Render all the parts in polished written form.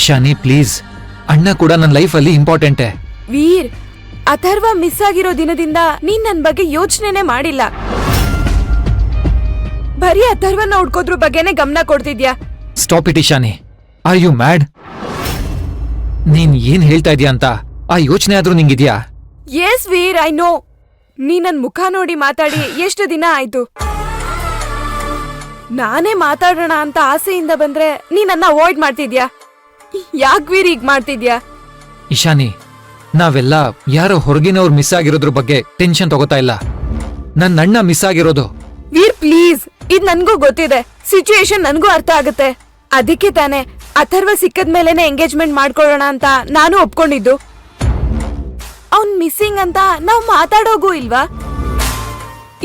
Ishani please, ಅಣ್ಣ ಕೂಡ ನನ್ನ ಲೈಫಲ್ಲಿ ಇಂಪಾರ್ಟೆಂಟೇ. ವೀರ್, ಅಥರ್ವ ಮಿಸ್ ಆಗಿರೋ ದಿನದಿಂದ ನೀನ್ ನನ್ ಬಗ್ಗೆ ಯೋಚನೆನೇ ಮಾಡಿಲ್ಲ. ಬರೀ ಅಥರ್ವನ ಹುಡ್ಕೋದ್ರ ಬಗ್ಗೆನೇ ಗಮನ ಕೊಡ್ತಿದ್ಯಾ. Stop it Ishani, are you mad? ನೀನ್ ಏನ್ ಹೇಳ್ತಾ ಇದೀಯ ಅಂತ ಆ ಯೋಚನೆ ಆದ್ರೂ ನಿಂಗಿದ್ಯಾ? Yes Veer, I know. ನೀ ನನ್ ಮುಖ ನೋಡಿ ಮಾತಾಡಿ ಎಷ್ಟು ದಿನ ಆಯ್ತು. ನಾನೇ ಮಾತಾಡೋಣ ಅಂತ ಆಸೆಯಿಂದ ಬಂದ್ರೆ ನೀ ನನ್ನ ಅವಾಯ್ಡ್ ಮಾಡ್ತಿದ್ಯಾ. ಯಾಕ್ ವೀರ್ ಹೀಗ್ ಮಾಡ್ತಿದ್ಯಾ? ಇಶಾನಿ, ನಾವೆಲ್ಲ ಯಾರೋ ಹೊರಗಿನವ್ರು ಮಿಸ್ ಆಗಿರೋದ್ರ ಬಗ್ಗೆ ಟೆನ್ಷನ್ ತಗೋತಾ ಇಲ್ಲ. ನನ್ನ ಅಣ್ಣ ಮಿಸ್ ಆಗಿರೋದು. ವೀರ್ ಪ್ಲೀಸ್, ಇದ್ ನನ್ಗೂ ಗೊತ್ತಿದೆ. ಸಿಚುಯೇಷನ್ ನನ್ಗೂ ಅರ್ಥ ಆಗುತ್ತೆ. ಅದಕ್ಕೆ ತಾನೆ ಅಥರ್ವ ಸಿಕ್ಕದ್ಮೇಲೆನೆ ಎಂಗೇಜ್ಮೆಂಟ್ ಮಾಡ್ಕೊಳ್ಳೋಣ ಅಂತ ನಾನು ಒಪ್ಕೊಂಡಿದ್ದು. ಅವ್ನ್ ಮಿಸ್ಸಿಂಗ್ ಅಂತ ನಾವ್ ಮಾತಾಡೋಗೂ ಇಲ್ವಾ?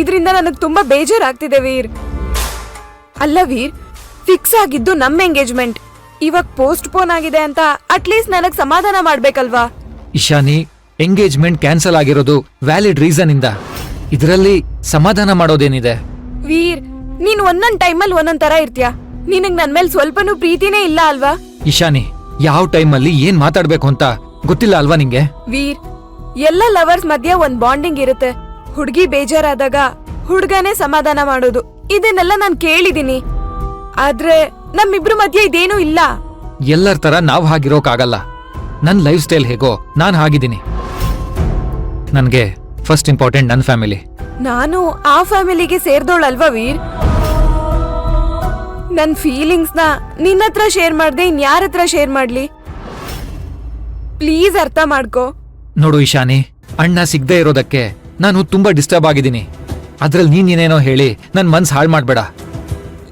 ಇದ್ರಿಂದ ನನಗ್ ತುಂಬಾ ಬೇಜಾರಾಗ್ತಿದೆ ವೀರ್. ಅಲ್ಲ ವೀರ್, ಫಿಕ್ಸ್ ಆಗಿದ್ದು ನಮ್ಮ ಎಂಗೇಜ್ಮೆಂಟ್. ಇವಾಗ ಪೋಸ್ಟ್ ಪೋನ್ ಆಗಿದೆ ಅಂತ ಅಟ್ಲೀಸ್ಟ್ ನನಗ್ ಸಮಾಧಾನ ಮಾಡ್ಬೇಕಲ್ವಾ? ಇಶಾನಿ, ಎಂಗೇಜ್ಮೆಂಟ್ ಕ್ಯಾನ್ಸಲ್ ಆಗಿರೋದು ವ್ಯಾಲಿಡ್ ರೀಸನ್ ಇಂದ. ಇದರಲ್ಲಿ ಸಮಾಧಾನ ಮಾಡೋದೇನಿದೆ? ವೀರ್, ನೀನ್ ಒಂದೊಂದ್ ಟೈಮಲ್ಲಿ ಒಂದೊಂದ್ ತರ ಇರ್ತೀಯ. ನಿನಗ್ ನನ್ ಮೇಲೆ ಸ್ವಲ್ಪನೂ ಪ್ರೀತಿನೇ ಇಲ್ಲ ಅಲ್ವಾ? ಇಶಾನಿ, ಯಾವ ಟೈಮಲ್ಲಿ ಏನ್ ಮಾತಾಡ್ಬೇಕು ಅಂತ ಗೊತ್ತಿಲ್ಲ ಅಲ್ವಾ ನಿಂಗೆ? ವೀರ್, ಎಲ್ಲ ಲವರ್ಸ್ ಮಧ್ಯೆ ಒಂದ್ ಬಾಂಡಿಂಗ್ ಇರುತ್ತೆ. ಹುಡ್ಗಿ ಬೇಜಾರಾದಾಗ ಹುಡ್ಗನೇ ಸಮಾಧಾನ ಮಾಡೋದು. ಇದನ್ನೆಲ್ಲ ನಾನ್ ಕೇಳಿದೀನಿ. ಆದ್ರೆ ನಮ್ಮಿಬ್ರು ಮಧ್ಯೆ ಇದೇನೂ ಇಲ್ಲ. ಎಲ್ಲರ ತರ ನಾವ್ ಹಾಗಿರೋಕಾಗಲ್ಲ. ನನ್ ಲೈಫ್ ಸ್ಟೈಲ್ ಹೇಗೋ ನಾನ್ ಹಾಗಿದ್ದೀನಿ. ನನ್ಗೆ ಫಸ್ಟ್ ಇಂಪಾರ್ಟೆಂಟ್ ನನ್ ಫ್ಯಾಮಿಲಿ. ನಾನು ಆ ಫ್ಯಾಮಿಲಿಗೆ ಸೇರ್ದೋಳಲ್ವಾ ವೀರ್? ನನ್ ಫೀಲಿಂಗ್ಸ್ ನ ನಿನ್ನ ಹತ್ರ ಶೇರ್ ಮಾಡ್ದೆ ಇನ್ಯಾರ ಹತ್ರ ಶೇರ್ ಮಾಡ್ಲಿ? ಪ್ಲೀಸ್ ಅರ್ಥ ಮಾಡ್ಕೋ. ನೋಡು ಇಶಾನಿ, ಅಣ್ಣ ಸಿಗದೆ ಇರೋದಕ್ಕೆ ನಾನು ತುಂಬಾ ಡಿಸ್ಟರ್ಬ್ ಆಗಿದ್ದೀನಿ. ಅದ್ರಲ್ಲಿ ನೀನೇನೇನೋ ಹೇಳಿ ನನ್ ಮನ್ಸ್ ಹಾಳು ಮಾಡ್ಬೇಡ.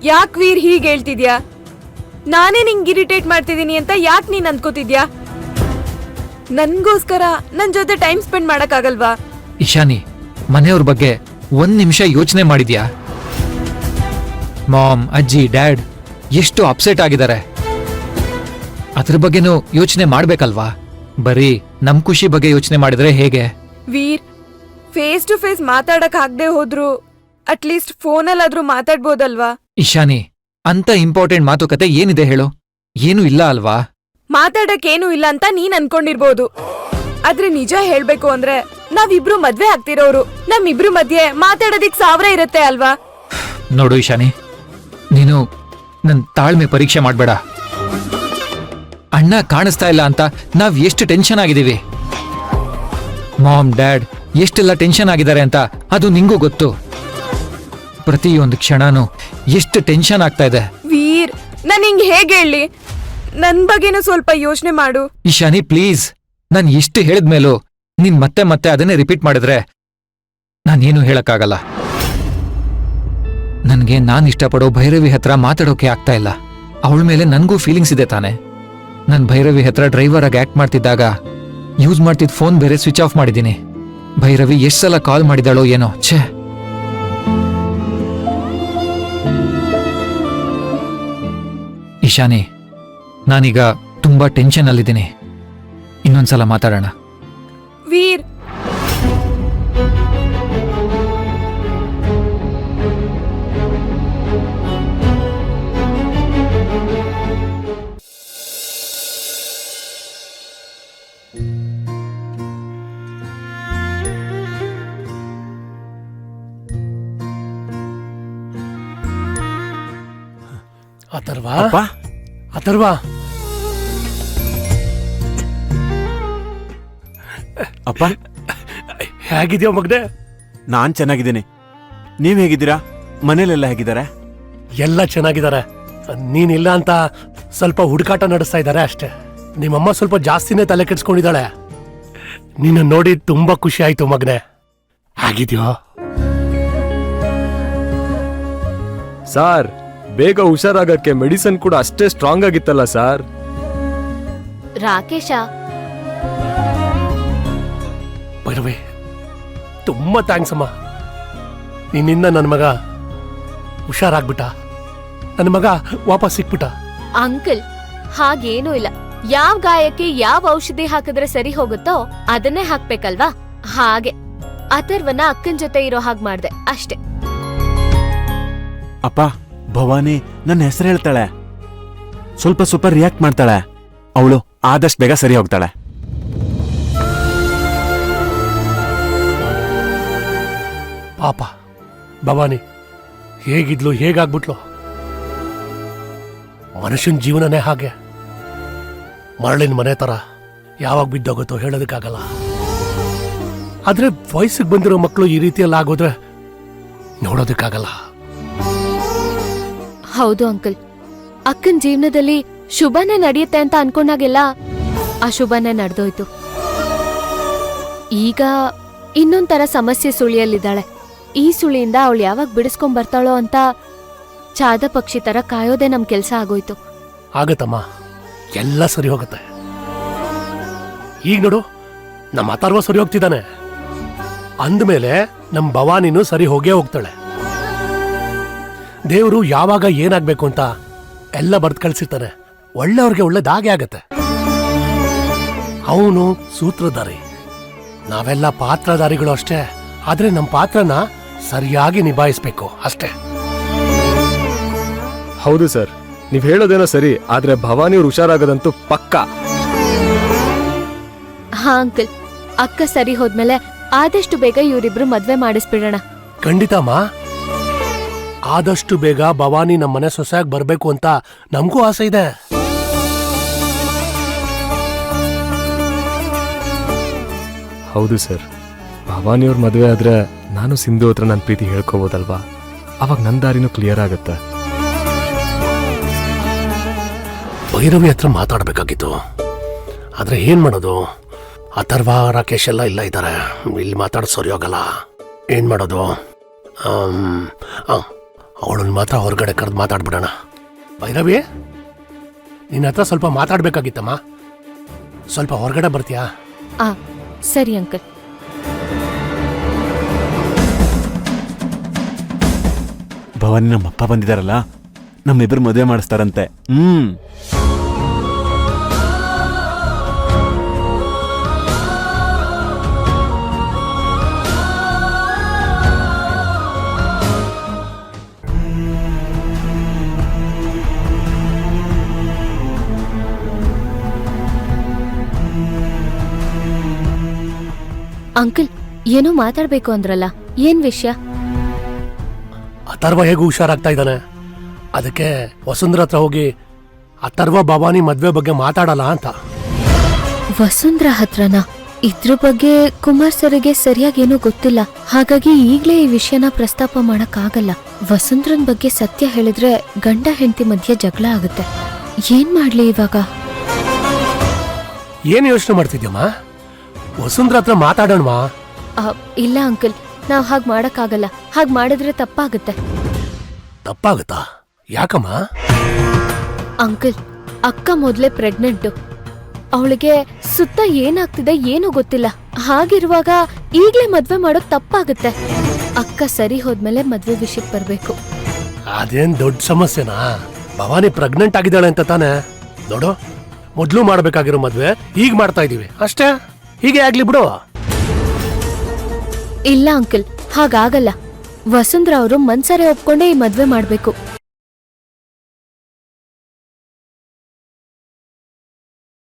ಯಾಕ್ ವೀರ್ ಹೀಗ್ ಹೇಳ್ತಿದ್ಯಾ? ನಾನೇ ನಿಂಗ್ ಇರಿಟೇಟ್ ಮಾಡ್ತಿದೀನಿ ಅಂತ ಯಾಕ್ ನೀನ್ ಅನ್ಕೋತಿದ್ಯಾ? ನನ್ಗೋಸ್ಕರ ನನ್ ಜೊತೆ ಟೈಮ್ ಸ್ಪೆಂಡ್ ಮಾಡಕ್ಕಾಗಲ್ವಾ? ಇಶಾನಿ, ಮನೆಯವ್ರ ಬಗ್ಗೆ ಒಂದ್ ನಿಮಿಷ ಯೋಚನೆ ಮಾಡಿದ್ಯಾ? ಮಾಮ್, ಅಜ್ಜಿ, ಡ್ಯಾಡ್ ಎಷ್ಟು ಅಪ್ಸೆಟ್ ಆಗಿದ್ದಾರೆ. ಅದ್ರ ಬಗ್ಗೆನೂ ಯೋಚನೆ ಮಾಡ್ಬೇಕಲ್ವಾ? ಬರೀ ನಮ್ ಖುಷಿ ಬಗ್ಗೆ ಯೋಚನೆ ಮಾಡಿದ್ರೆ ಹೇಗೆ? ವೀರ್, ಫೇಸ್ ಟು ಫೇಸ್ ಮಾತಾಡಕ್ ಆಗದೆ ಹೋದ್ರು ಅಟ್ಲೀಸ್ಟ್ ಫೋನಲ್ಲಾದ್ರೂ ಮಾತಾಡ್ಬೋದಲ್ವಾ? ಇಶಾನಿ, ಅಂತ ಇಂಪಾರ್ಟೆಂಟ್ ಮಾತುಕತೆ ಏನಿದೆ ಹೇಳು? ಏನೂ ಇಲ್ಲ ಅಲ್ವಾ? ಮಾತಾಡಕ್ಕೇನು ಇಲ್ಲ ಅಂತ ನೀನ್ ಅನ್ಕೊಂಡಿರ್ಬೋದು. ಆದ್ರೆ ನಿಜ ಹೇಳ್ಬೇಕು ಅಂದ್ರೆ ನಾವಿಬ್ರು ಮದ್ವೆ ಆಗ್ತಿರೋರು. ನಮ್ಮಿಬ್ರು ಮಧ್ಯೆ ಮಾತಾಡೋದಿಕ್ 1000 ಇರುತ್ತೆ ಅಲ್ವಾ? ನೋಡು ಇಶಾನಿ, ನೀನು ನನ್ ತಾಳ್ಮೆ ಪರೀಕ್ಷೆ ಮಾಡ್ಬೇಡ. ಅಣ್ಣ ಕಾಣಿಸ್ತಾ ಇಲ್ಲ ಅಂತ ನಾವ್ ಎಷ್ಟು ಟೆನ್ಷನ್ ಆಗಿದೀವಿ. ಮಾಮ್, ಡ್ಯಾಡ್ ಎಷ್ಟೆಲ್ಲ ಟೆನ್ಷನ್ ಆಗಿದ್ದಾರೆ ಅಂತ ಅದು ನಿಂಗೂ ಗೊತ್ತು. ಪ್ರತಿಯೊಂದು ಕ್ಷಣನೂ ಎಷ್ಟು ಟೆನ್ಷನ್ ಆಗ್ತಾ ಇದೆ. ವೀರ್, ನಾನ್ ಹಿಂಗ್ ಹೇಗೆ ಹೇಳಿ? ನನ್ ಬಗ್ಗೆನೂ ಸ್ವಲ್ಪ ಯೋಚನೆ ಮಾಡು. ಇಶಾನಿ ಪ್ಲೀಸ್, ನಾನ್ ಎಷ್ಟು ಹೇಳಿದ್ಮೇಲೂ ನೀನ್ ಮತ್ತೆ ಮತ್ತೆ ಅದನ್ನೇ ರಿಪೀಟ್ ಮಾಡಿದ್ರೆ ನಾನೇನು ಹೇಳಕ್ಕಾಗಲ್ಲ. ನನ್ಗೆ ನಾನ್ ಇಷ್ಟಪಡೋ ಭೈರವಿ ಹತ್ರ ಮಾತಾಡೋಕೆ ಆಗ್ತಾ ಇಲ್ಲ. ಅವಳ ಮೇಲೆ ನನ್ಗೂ ಫೀಲಿಂಗ್ಸ್ ಇದೆ ತಾನೆ. ನನ್ ಭೈರವಿ ಹತ್ರ ಡ್ರೈವರ್ ಆಗಿ ಆಕ್ಟ್ ಮಾಡ್ತಿದ್ದಾಗ ಯೂಸ್ ಮಾಡ್ತಿದ್ ಫೋನ್ ಬೇರೆ ಸ್ವಿಚ್ ಆಫ್ ಮಾಡಿದ್ದೀನಿ. ಭೈರವಿ ಎಷ್ಟ್ ಸಲ ಕಾಲ್ ಮಾಡಿದಾಳೋ ಏನೋ. ಛೇ, ಇಶಾನಿ, ನಾನೀಗ ತುಂಬಾ ಟೆನ್ಷನ್ ಅಲ್ಲಿದ್ದೀನಿ. ಇನ್ನೊಂದ್ಸಲ ಮಾತಾಡೋಣ. ವೀರ್, ಅಥರ್ವ, ಅಥರ್ವ, ಅಪ್ಪ ಹೇಗಿದ್ಯೋ ಮಗ್ನೆ? ನಾನ್ ಚೆನ್ನಾಗಿದ್ದೀನಿ. ನೀವ್ ಹೇಗಿದ್ದೀರಾ? ಮನೇಲೆಲ್ಲ ಹೇಗಿದ್ದಾರೆ? ಎಲ್ಲ ಚೆನ್ನಾಗಿದ್ದಾರೆ. ನೀನಿಲ್ಲ ಅಂತ ಸ್ವಲ್ಪ ಹುಡುಕಾಟ ನಡೆಸ್ತಾ ಇದ್ದಾರೆ ಅಷ್ಟೇ. ನಿಮ್ಮಮ್ಮ ಸ್ವಲ್ಪ ಜಾಸ್ತಿನೇ ತಲೆ ಕೆಡ್ಸ್ಕೊಂಡಿದ್ದಾಳೆ. ನಿನ್ನ ನೋಡಿ ತುಂಬಾ ಖುಷಿ ಆಯ್ತು ಮಗ್ನೆ. ಹೇಗಿದ್ಯೋ? ಸಾರ್, ಬೇಗ ಹುಷಾರಾಗಕ್ಕೆ ಮೆಡಿಸಿನ್ ಕೂಡ ಅಷ್ಟೇ ಸ್ಟ್ರಾಂಗ್ ಆಗಿತ್ತಲ್ಲ ಸಾರ್? ರಾಕೇಶ, ಭೈರವಿ, ತುಂಬಾ ಥ್ಯಾಂಕ್ಸ್ ಅಮ್ಮ. ನಿನ್ನಿಂದ ನನ್ನ ಮಗ ಹುಷಾರಾಗ್ಬಿಟ್ಟ. ನನ್ನ ಮಗ ವಾಪಸ್ ಸಿಕ್ಬಿಟ್ಟ. ಅಂಕಲ್ ಹಾಗೇನೂ ಇಲ್ಲ. ಯಾವ ಗಾಯಕ್ಕೆ ಯಾವ ಔಷಧಿ ಹಾಕಿದ್ರೆ ಸರಿ ಹೋಗುತ್ತೋ ಅದನ್ನೇ ಹಾಕ್ಬೇಕಲ್ವಾ? ಹಾಗೆ ಅಥರ್ವನ ಅಕ್ಕನ್ ಜೊತೆ ಇರೋ ಹಾಗೆ ಮಾಡ್ದೆ ಅಷ್ಟೇ. ಅಪ್ಪ, ಭವಾನಿ ನನ್ನ ಹೆಸರು ಹೇಳ್ತಾಳೆ, ಸ್ವಲ್ಪ ರಿಯಾಕ್ಟ್ ಮಾಡ್ತಾಳೆ. ಅವಳು ಆದಷ್ಟು ಬೇಗ ಸರಿ ಹೋಗ್ತಾಳೆ. ಪಾಪ ಭವಾನಿ ಹೇಗಿದ್ಲು, ಹೇಗಾಗ್ಬಿಟ್ಲು. ಮನುಷ್ಯನ ಜೀವನನೇ ಹಾಗೆ, ಮರಳಿನ ಮನೆ ತರ ಯಾವಾಗ ಬಿದ್ದೋಗುತ್ತೋ ಹೇಳೋದಕ್ಕಾಗಲ್ಲ. ಆದ್ರೆ ವಯಸ್ಸಿಗೆ ಬಂದಿರೋ ಮಕ್ಕಳು ಈ ರೀತಿಯಲ್ಲಿ ಆಗೋದ್ರೆ ನೋಡೋದಕ್ಕಾಗಲ್ಲ. ಹೌದು ಅಂಕಲ್, ಅಕ್ಕನ್ ಜೀವನದಲ್ಲಿ ಶುಭನೇ ನಡೆಯುತ್ತೆ ಅಂತ ಅನ್ಕೊಂಡಾಗೆಲ್ಲ ಅಶುಭನೇ ನಡೆದೋಯ್ತು. ಈಗ ಇನ್ನೊಂಥರ ಸಮಸ್ಯೆ ಸುಳಿಯಲ್ಲಿದ್ದಾಳೆ. ಈ ಸುಳಿಯಿಂದ ಅವಳು ಯಾವಾಗ ಬಿಡಿಸ್ಕೊಂಡ್ ಬರ್ತಾಳೋ ಅಂತ ಚಾದ ಪಕ್ಷಿ ತರ ಕಾಯೋದೇ ನಮ್ ಕೆಲ್ಸ ಆಗೋಯ್ತು. ಆಗತ್ತಮ್ಮ, ಎಲ್ಲ ಸರಿ ಹೋಗುತ್ತೆ. ಈಗ ನೋಡು, ನಮ್ಮ ಅಥರ್ವ ಸರಿ ಹೋಗ್ತಿದ್ದಾನೆ ಅಂದ್ಮೇಲೆ ನಮ್ ಭವಾನಿನೂ ಸರಿ ಹೋಗೇ ಹೋಗ್ತಾಳೆ. ದೇವರು ಯಾವಾಗ ಏನಾಗ್ಬೇಕು ಅಂತ ಎಲ್ಲ ಬರ್ದ್ ಕಳ್ಸಿರ್ತಾನೆ. ಒಳ್ಳೆಯವ್ರಿಗೆ ಒಳ್ಳೇದಾಗೆ ಆಗತ್ತೆ. ಅವನು ಸೂತ್ರಧಾರಿ, ನಾವೆಲ್ಲ ಪಾತ್ರಧಾರಿಗಳು ಅಷ್ಟೇ. ಆದ್ರೆ ನಮ್ಮ ಪಾತ್ರನ ಸರಿಯಾಗಿ ನಿಭಾಯಿಸ್ಬೇಕು ಅಷ್ಟೇ. ಹೌದು ಸರ್, ನೀವ್ ಹೇಳೋದೇನೋ ಸರಿ, ಆದ್ರೆ ಭವಾನಿಯವ್ರು ಹುಷಾರಾಗದಂತೂ ಪಕ್ಕಾ. ಹಾ ಅಂಕಲ್, ಅಕ್ಕ ಸರಿ ಹೋದ್ಮೇಲೆ ಆದಷ್ಟು ಬೇಗ ಇವರಿಬ್ರು ಮದ್ವೆ ಮಾಡಿಸ್ಬಿಡೋಣ. ಖಂಡಿತಮ್ಮ, ಆದಷ್ಟು ಬೇಗ ಭವಾನಿ ನಮ್ಮನೆ ಸೊಸೆಯಾಗಿ ಬರ್ಬೇಕು ಅಂತ ನಮಗೂ ಆಸೆ ಇದೆ. ಹೌದು ಸರ್, ಭವಾನಿಯವ್ರ ಮದುವೆ ಆದ್ರೆ ನಾನು ಸಿಂಧು ಹತ್ರ ನನ್ನ ಪ್ರೀತಿ ಹೇಳ್ಕೋಬೋದಲ್ವಾ? ಅವಾಗ ನನ್ನ ದಾರಿನೂ ಕ್ಲಿಯರ್ ಆಗುತ್ತೆ. ಭೈರವಿ ಹತ್ರ ಮಾತಾಡ್ಬೇಕಾಗಿತ್ತು, ಆದ್ರೆ ಏನ್ ಮಾಡೋದು? ಅಥರ್ವ, ರಾಕೇಶ್ ಎಲ್ಲ ಇಲ್ಲ ಇದ್ದಾರೆ. ಇಲ್ಲಿ ಮಾತಾಡೋದು ಸರಿ ಹೋಗಲ್ಲ. ಏನ್ ಮಾಡೋದು? ಅವಳನ್ನ ಮಾತ್ರ ಹೊರಗಡೆ ಕರೆದು ಮಾತಾಡ್ಬಿಡೋಣ. ಭೈರವಿ, ನಿನ್ನ ಹತ್ರ ಸ್ವಲ್ಪ ಮಾತಾಡ್ಬೇಕಾಗಿತ್ತಮ್ಮ. ಸ್ವಲ್ಪ ಹೊರಗಡೆ ಬರ್ತೀಯಾ? ಆ ಸರಿ ಅಂಕಲ್. ಭವಾನಿ ನಮ್ಮಪ್ಪ ಬಂದಿದಾರಲ್ಲ, ನಮ್ಮಿಬ್ರು ಮದುವೆ ಮಾಡಿಸ್ತಾರಂತೆ. ಅಂಕಲ್, ಏನೋ ಮಾತಾಡ್ಬೇಕು ಅಂದ್ರಲ್ಲ, ಏನ್ ವಿಷಯ? ಅಥರ್ವ ಹೇಗೂ ಹುಷಾರಾಗ್ತಾ ಇದ್ದಾನೆ. ಅದಕ್ಕೆ ವಸುಂಧರ ಹತ್ರ ಹೋಗಿ ಅಥರ್ವ ಭವಾನಿ ಮದ್ವೆ ಬಗ್ಗೆ ಮಾತಾಡಲ್ಲ ಅಂತ. ವಸುಂಧರ ಹತ್ರನಾ? ಇದ್ರ ಬಗ್ಗೆ ಕುಮಾರ್ ಸರ್ಗೆ ಸರಿಯಾಗೇನೂ ಗೊತ್ತಿಲ್ಲ. ಹಾಗಾಗಿ ಈಗ್ಲೇ ಈ ವಿಷಯನ ಪ್ರಸ್ತಾಪ ಮಾಡಕ್ಕಾಗಲ್ಲ. ವಸುಂಧರನ್ ಬಗ್ಗೆ ಸತ್ಯ ಹೇಳಿದ್ರೆ ಗಂಡ ಹೆಂಡತಿ ಮಧ್ಯೆ ಜಗಳ ಆಗುತ್ತೆ. ಏನ್ ಮಾಡ್ಲಿ ಇವಾಗ? ಏನ್ ಯೋಚನೆ ಮಾಡ್ತಿದ್ಯಮ್ಮ? ವಸುಂಧರ ಹತ್ರ ಮಾತಾಡೋಣವಾ? ಇಲ್ಲ ಅಂಕಲ್, ನಾವ್ ಹಾಗ್ ಮಾಡಕ್ಕಾಗಲ್ಲ. ಹಾಗ್ ಮಾಡಿದ್ರೆ ತಪ್ಪಾಗುತ್ತೆ. ತಪ್ಪಾಗುತ್ತಾ? ಯಾಕಮ್ಮ? ಅಂಕಲ್, ಅಕ್ಕ ಮೊದ್ಲೇ ಪ್ರೆಗ್ನೆಂಟು. ಅವಳಿಗೆ ಸುತ್ತ ಏನಾಗ್ತಿದೆ ಏನೂ ಗೊತ್ತಿಲ್ಲ. ಹಾಗಿರುವಾಗ ಈಗ್ಲೇ ಮದ್ವೆ ಮಾಡೋಕ್ ತಪ್ಪಾಗುತ್ತೆ. ಅಕ್ಕ ಸರಿ ಹೋದ್ಮೇಲೆ ಮದ್ವೆ ವಿಷಯಕ್ಕೆ ಬರ್ಬೇಕು. ಅದೇನ್ ದೊಡ್ಡ ಸಮಸ್ಯೆನಾ? ಭವಾನಿ ಪ್ರೆಗ್ನೆಂಟ್ ಆಗಿದ್ದಾಳೆ ಅಂತ ತಾನೆ? ನೋಡು, ಮೊದ್ಲು ಮಾಡ್ಬೇಕಾಗಿರೋ ಮದ್ವೆ ಈಗ ಮಾಡ್ತಾ ಇದೀವಿ ಅಷ್ಟೇ. ಹೀಗೆ ಆಗ್ಲಿ ಬಿಡು. ಇಲ್ಲ ಅಂಕಲ್, ಹಾಗಾಗಲ್ಲ. ವಸುಂಧರ ಅವರು ಮನ್ಸರೆ ಒಪ್ಕೊಂಡೇ ಈ ಮದ್ವೆ ಮಾಡ್ಬೇಕು.